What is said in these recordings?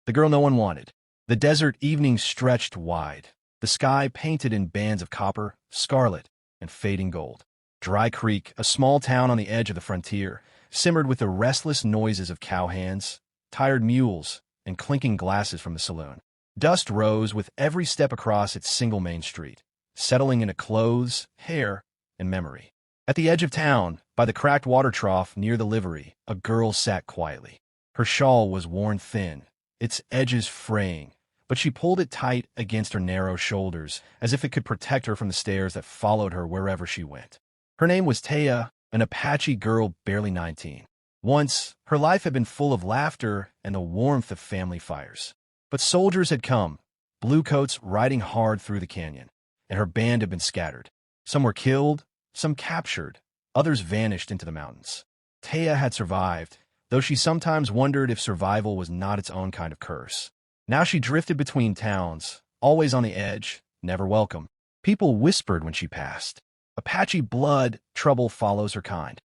the girl no one wanted. The desert evening stretched wide, the sky painted in bands of copper, scarlet, and fading gold. Dry Creek, a small town on the edge of the frontier, simmered with the restless noises of cowhands, tired mules, and clinking glasses from the saloon. Dust rose with every step across its single main street, settling into clothes, hair, and memory. At the edge of town, by the cracked water trough near the livery, a girl sat quietly. Her shawl was worn thin, its edges fraying, but she pulled it tight against her narrow shoulders, as if it could protect her from the stares that followed her wherever she went. Her name was Taya, an Apache girl barely 19. Once, her life had been full of laughter and the warmth of family fires. But soldiers had come, bluecoats riding hard through the canyon, and her band had been scattered. Some were killed, some captured, others vanished into the mountains. Taya had survived, though she sometimes wondered if survival was not its own kind of curse. Now she drifted between towns, always on the edge, never welcome. People whispered when she passed. Apache blood, trouble follows her kind.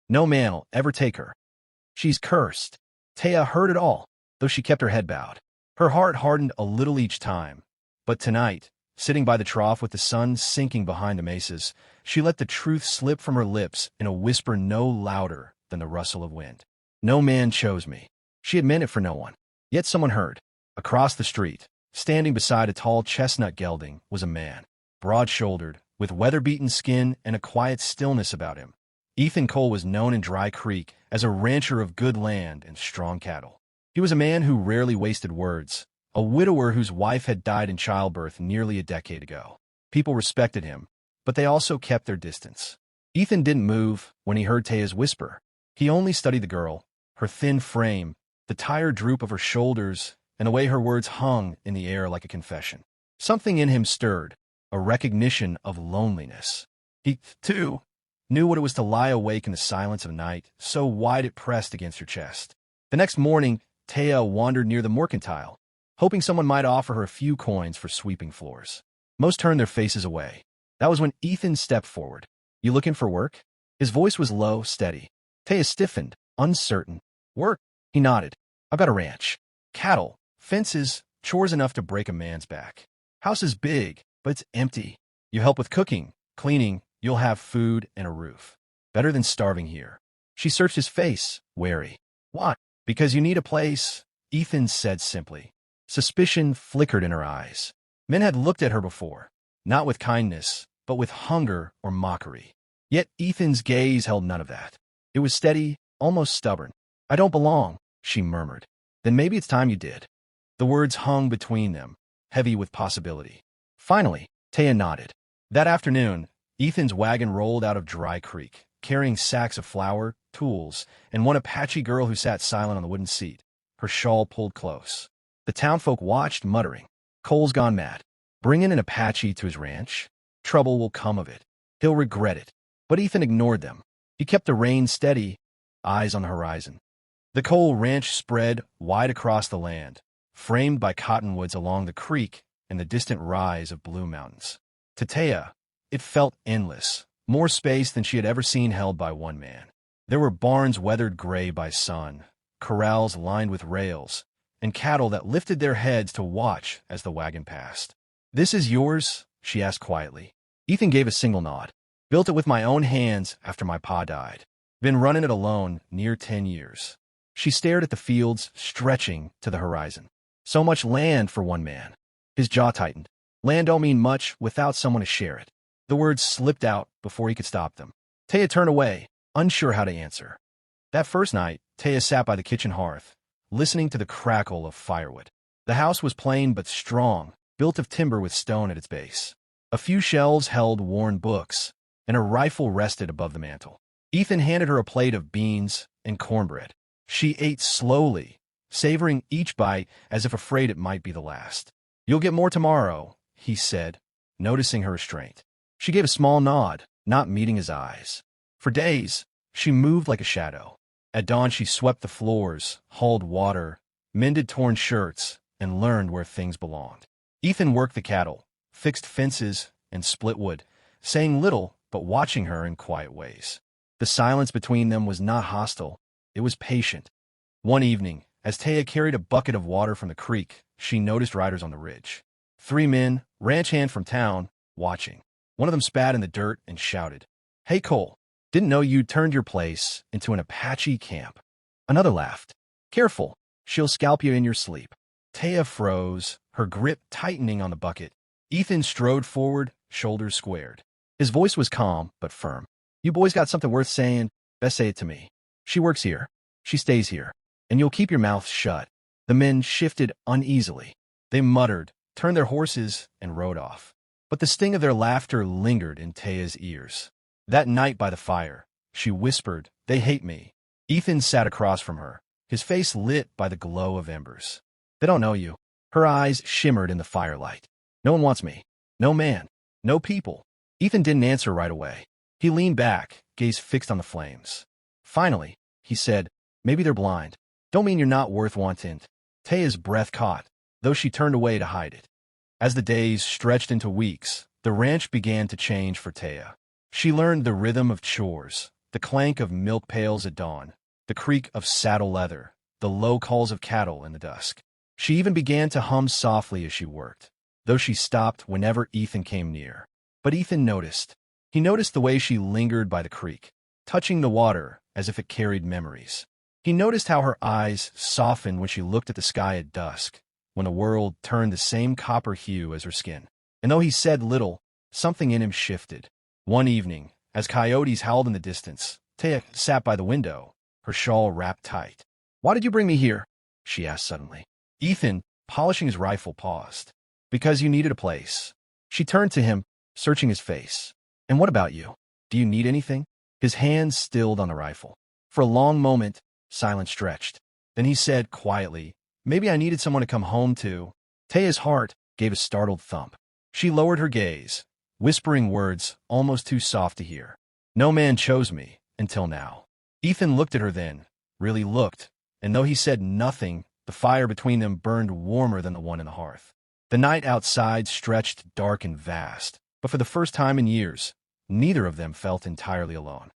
No man'll ever take her. She's cursed. Taya heard it all, though she kept her head bowed. Her heart hardened a little each time. But tonight, sitting by the trough with the sun sinking behind the mesas, she let the truth slip from her lips in a whisper no louder than the rustle of wind. No man chose me. She had meant it for no one. Yet someone heard. Across the street, standing beside a tall chestnut gelding, was a man, broad-shouldered, with weather-beaten skin and a quiet stillness about him. Ethan Cole was known in Dry Creek as a rancher of good land and strong cattle. He was a man who rarely wasted words, a widower whose wife had died in childbirth nearly a decade ago. People respected him, but they also kept their distance. Ethan didn't move when he heard Taya's whisper. He only studied the girl, her thin frame, the tired droop of her shoulders, and the way her words hung in the air like a confession. Something in him stirred, a recognition of loneliness. He, too, knew what it was to lie awake in the silence of night, so wide it pressed against her chest. The next morning, Taya wandered near the mercantile, hoping someone might offer her a few coins for sweeping floors. Most turned their faces away. That was when Ethan stepped forward. "You looking for work?" His voice was low, steady. Taya stiffened, uncertain. "Work?" He nodded. "I've got a ranch. Cattle, fences, chores enough to break a man's back. House is big, but it's empty. You help with cooking, cleaning, you'll have food and a roof. Better than starving here." She searched his face, wary. "What? Because you need a place," Ethan said simply. Suspicion flickered in her eyes. Men had looked at her before, not with kindness, but with hunger or mockery. Yet Ethan's gaze held none of that. It was steady, almost stubborn. "I don't belong," she murmured. "Then maybe it's time you did." The words hung between them, heavy with possibility. Finally, Taya nodded. That afternoon, Ethan's wagon rolled out of Dry Creek, carrying sacks of flour, tools, and one Apache girl who sat silent on the wooden seat, her shawl pulled close. The townfolk watched, muttering, "Cole's gone mad. Bringing an Apache to his ranch? Trouble will come of it. He'll regret it." But Ethan ignored them. He kept the reins steady, eyes on the horizon. The Cole ranch spread wide across the land, framed by cottonwoods along the creek and the distant rise of Blue Mountains. To Taya, it felt endless, more space than she had ever seen held by one man. There were barns weathered gray by sun, corrals lined with rails, and cattle that lifted their heads to watch as the wagon passed. "This is yours?" she asked quietly. Ethan gave a single nod. "Built it with my own hands after my pa died. Been running it alone near 10 years. She stared at the fields stretching to the horizon. So much land for one man. His jaw tightened. Land don't mean much without someone to share it. The words slipped out before he could stop them. Taya turned away, unsure how to answer. That first night, Taya sat by the kitchen hearth, listening to the crackle of firewood. The house was plain but strong, built of timber with stone at its base. A few shelves held worn books, and a rifle rested above the mantel. Ethan handed her a plate of beans and cornbread. She ate slowly, savoring each bite as if afraid it might be the last. "You'll get more tomorrow," he said, noticing her restraint. She gave a small nod, not meeting his eyes. For days, she moved like a shadow. At dawn, she swept the floors, hauled water, mended torn shirts, and learned where things belonged. Ethan worked the cattle, fixed fences, and split wood, saying little but watching her in quiet ways. The silence between them was not hostile. It was patient. One evening, As Taya carried a bucket of water from the creek, she noticed riders on the ridge. 3 men, ranch hand from town, watching. One of them spat in the dirt and shouted, "Hey, Cole, didn't know you turned your place into an Apache camp." Another laughed, "Careful, she'll scalp you in your sleep." Taya froze, her grip tightening on the bucket. Ethan strode forward, shoulders squared. His voice was calm but firm. "You boys got something worth saying? Best say it to me. She works here. She stays here. And you'll keep your mouth shut." The men shifted uneasily. They muttered, turned their horses, and rode off. But the sting of their laughter lingered in Taya's ears. That night by the fire, she whispered, "They hate me." Ethan sat across from her, his face lit by the glow of embers. "They don't know you." Her eyes shimmered in the firelight. "No one wants me. No man. No people." Ethan didn't answer right away. He leaned back, gaze fixed on the flames. Finally, he said, "Maybe they're blind. Don't mean you're not worth wanting." Taya's breath caught, though she turned away to hide it. As the days stretched into weeks, the ranch began to change for Taya. She learned the rhythm of chores, the clank of milk pails at dawn, the creak of saddle leather, the low calls of cattle in the dusk. She even began to hum softly as she worked, though she stopped whenever Ethan came near. But Ethan noticed. He noticed the way she lingered by the creek, touching the water as if it carried memories. He noticed how her eyes softened when she looked at the sky at dusk, when the world turned the same copper hue as her skin. And though he said little, something in him shifted. One evening, as coyotes howled in the distance, Taya sat by the window, her shawl wrapped tight. "Why did you bring me here?" she asked suddenly. Ethan, polishing his rifle, paused. "Because you needed a place." She turned to him, searching his face. "And what about you? Do you need anything?" His hands stilled on the rifle. For a long moment, silence stretched. Then he said quietly, "Maybe I needed someone to come home to." Taya's heart gave a startled thump. She lowered her gaze, whispering words almost too soft to hear. "No man chose me, until now." Ethan looked at her then, really looked, and though he said nothing, the fire between them burned warmer than the one in the hearth. The night outside stretched dark and vast, but for the first time in years, neither of them felt entirely alone.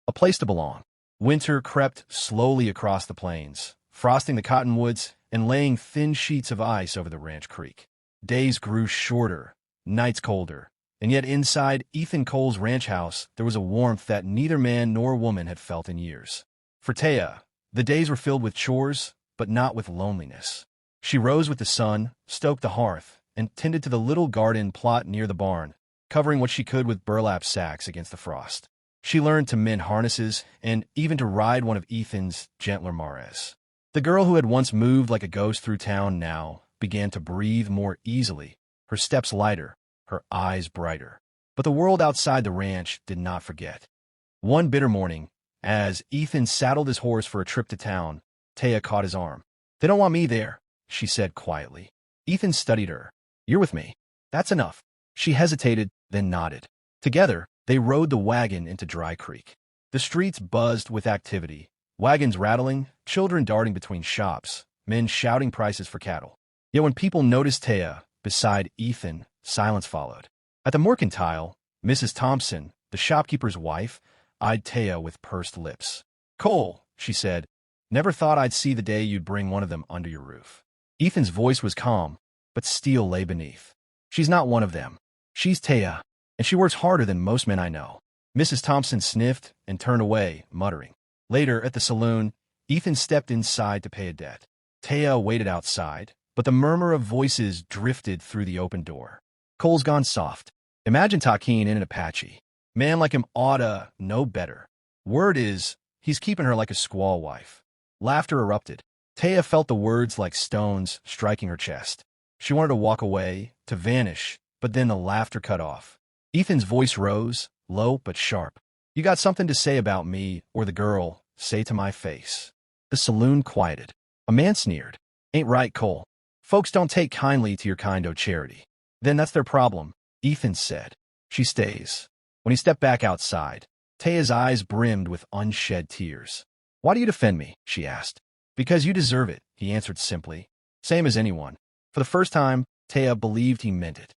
A place to belong. Winter crept slowly across the plains, frosting the cottonwoods and laying thin sheets of ice over the ranch creek. Days grew shorter, nights colder, and yet inside Ethan Cole's ranch house there was a warmth that neither man nor woman had felt in years. For Taya, the days were filled with chores, but not with loneliness. She rose with the sun, stoked the hearth, and tended to the little garden plot near the barn, covering what she could with burlap sacks against the frost. She learned to mend harnesses and even to ride one of Ethan's gentler mares. The girl who had once moved like a ghost through town now began to breathe more easily, her steps lighter, her eyes brighter. But the world outside the ranch did not forget. One bitter morning, as Ethan saddled his horse for a trip to town, Taya caught his arm. "They don't want me there," she said quietly. Ethan studied her. "You're with me. That's enough." She hesitated, then nodded. Together, they rode the wagon into Dry Creek. The streets buzzed with activity, wagons rattling, children darting between shops, men shouting prices for cattle. Yet when people noticed Taya beside Ethan, silence followed. At the mercantile, Mrs. Thompson, the shopkeeper's wife, eyed Taya with pursed lips. "Cole," she said, "never thought I'd see the day you'd bring one of them under your roof." Ethan's voice was calm, but steel lay beneath. "She's not one of them. She's Taya, and she works harder than most men I know." Mrs. Thompson sniffed and turned away, muttering. Later, at the saloon, Ethan stepped inside to pay a debt. Taya waited outside, but the murmur of voices drifted through the open door. "Cole's gone soft. Imagine talking in an Apache. Man like him oughta know better. Word is, he's keeping her like a squaw wife." Laughter erupted. Taya felt the words like stones striking her chest. She wanted to walk away, to vanish, but then the laughter cut off. Ethan's voice rose, low but sharp. "You got something to say about me or the girl, say to my face." The saloon quieted. A man sneered. "Ain't right, Cole. Folks don't take kindly to your kind o' charity." "Then that's their problem," Ethan said. "She stays." When he stepped back outside, Taya's eyes brimmed with unshed tears. "Why do you defend me?" she asked. "Because you deserve it," he answered simply. Same as anyone. For the first time, Taya believed he meant it.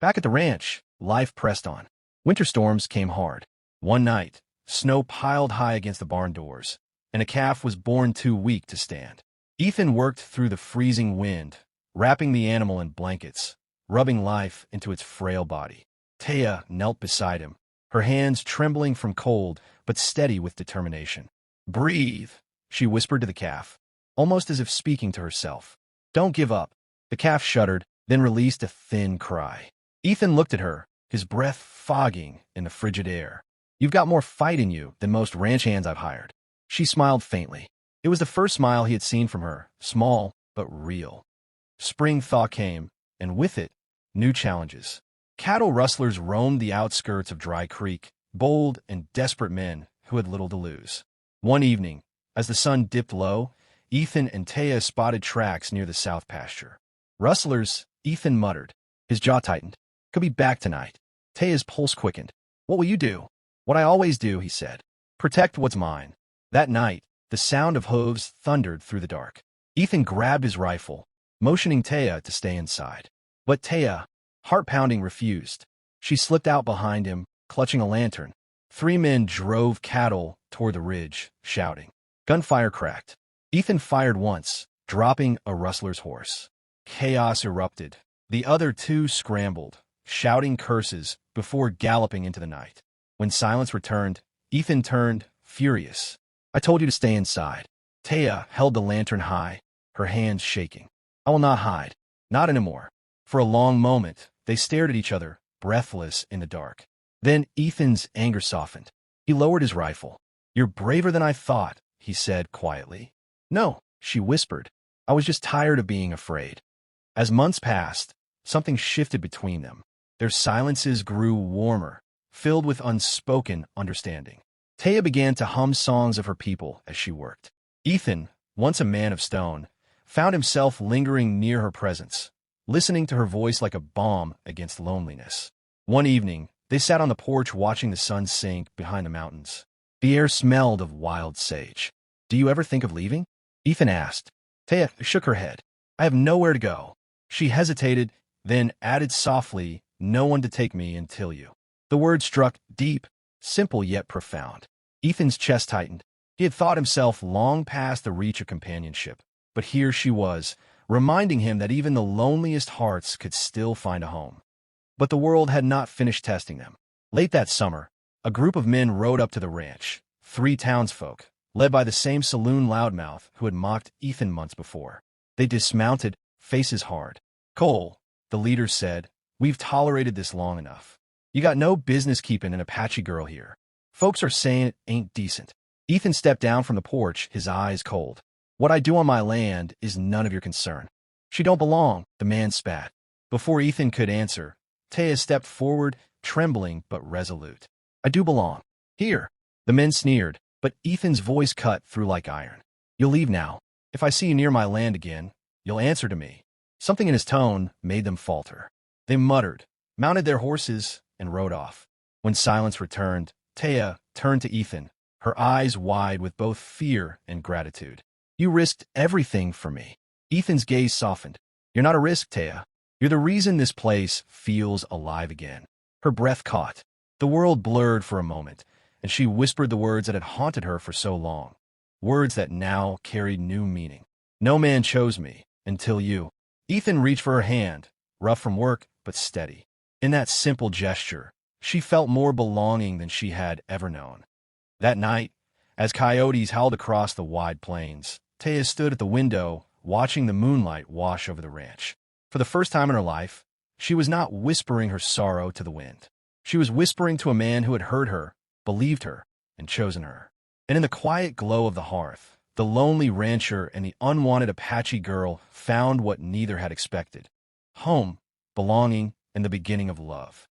Back at the ranch, life pressed on. Winter storms came hard. One night, snow piled high against the barn doors, and a calf was born too weak to stand. Ethan worked through the freezing wind, wrapping the animal in blankets, rubbing life into its frail body. Taya knelt beside him, her hands trembling from cold but steady with determination. "Breathe," she whispered to the calf, almost as if speaking to herself. "Don't give up." The calf shuddered, then released a thin cry. Ethan looked at her, his breath fogging in the frigid air. "You've got more fight in you than most ranch hands I've hired." She smiled faintly. It was the first smile he had seen from her, small but real. Spring thaw came, and with it, new challenges. Cattle rustlers roamed the outskirts of Dry Creek, bold and desperate men who had little to lose. One evening, as the sun dipped low, Ethan and Taya spotted tracks near the south pasture. "Rustlers," Ethan muttered. His jaw tightened. "Could be back tonight." Taya's pulse quickened. "What will you do?" "What I always do," he said. "Protect what's mine." That night, the sound of hooves thundered through the dark. Ethan grabbed his rifle, motioning Taya to stay inside. But Taya, heart-pounding, refused. She slipped out behind him, clutching a lantern. 3 men drove cattle toward the ridge, shouting. Gunfire cracked. Ethan fired once, dropping a rustler's horse. Chaos erupted. The other 2 scrambled, shouting curses before galloping into the night. When silence returned, Ethan turned, furious. "I told you to stay inside." Taya held the lantern high, her hands shaking. "I will not hide. Not anymore." For a long moment, they stared at each other, breathless in the dark. Then Ethan's anger softened. He lowered his rifle. "You're braver than I thought," he said quietly. "No," she whispered. "I was just tired of being afraid." As months passed, something shifted between them. Their silences grew warmer, filled with unspoken understanding. Taya began to hum songs of her people as she worked. Ethan, once a man of stone, found himself lingering near her presence, listening to her voice like a balm against loneliness. One evening, they sat on the porch watching the sun sink behind the mountains. The air smelled of wild sage. "Do you ever think of leaving?" Ethan asked. Taya shook her head. "I have nowhere to go." She hesitated, then added softly, "No one to take me until you." The word struck deep, simple yet profound. Ethan's chest tightened. He had thought himself long past the reach of companionship, but here she was, reminding him that even the loneliest hearts could still find a home. But the world had not finished testing them. Late that summer, a group of men rode up to the ranch, 3 townsfolk, led by the same saloon loudmouth who had mocked Ethan months before. They dismounted, faces hard. "Cole," the leader said, "we've tolerated this long enough. You got no business keeping an Apache girl here. Folks are saying it ain't decent." Ethan stepped down from the porch, his eyes cold. "What I do on my land is none of your concern." "She don't belong," the man spat. Before Ethan could answer, Taya stepped forward, trembling but resolute. "I do belong. Here." The men sneered, but Ethan's voice cut through like iron. "You'll leave now. If I see you near my land again, you'll answer to me." Something in his tone made them falter. They muttered, mounted their horses, and rode off. When silence returned, Taya turned to Ethan, her eyes wide with both fear and gratitude. "You risked everything for me." Ethan's gaze softened. "You're not a risk, Taya. You're the reason this place feels alive again." Her breath caught. The world blurred for a moment, and she whispered the words that had haunted her for so long. Words that now carried new meaning. "No man chose me, until you." Ethan reached for her hand, rough from work, but steady. In that simple gesture, she felt more belonging than she had ever known. That night, as coyotes howled across the wide plains, Taya stood at the window, watching the moonlight wash over the ranch. For the first time in her life, she was not whispering her sorrow to the wind. She was whispering to a man who had heard her, believed her, and chosen her. And in the quiet glow of the hearth, the lonely rancher and the unwanted Apache girl found what neither had expected: home, belonging, and the beginning of love.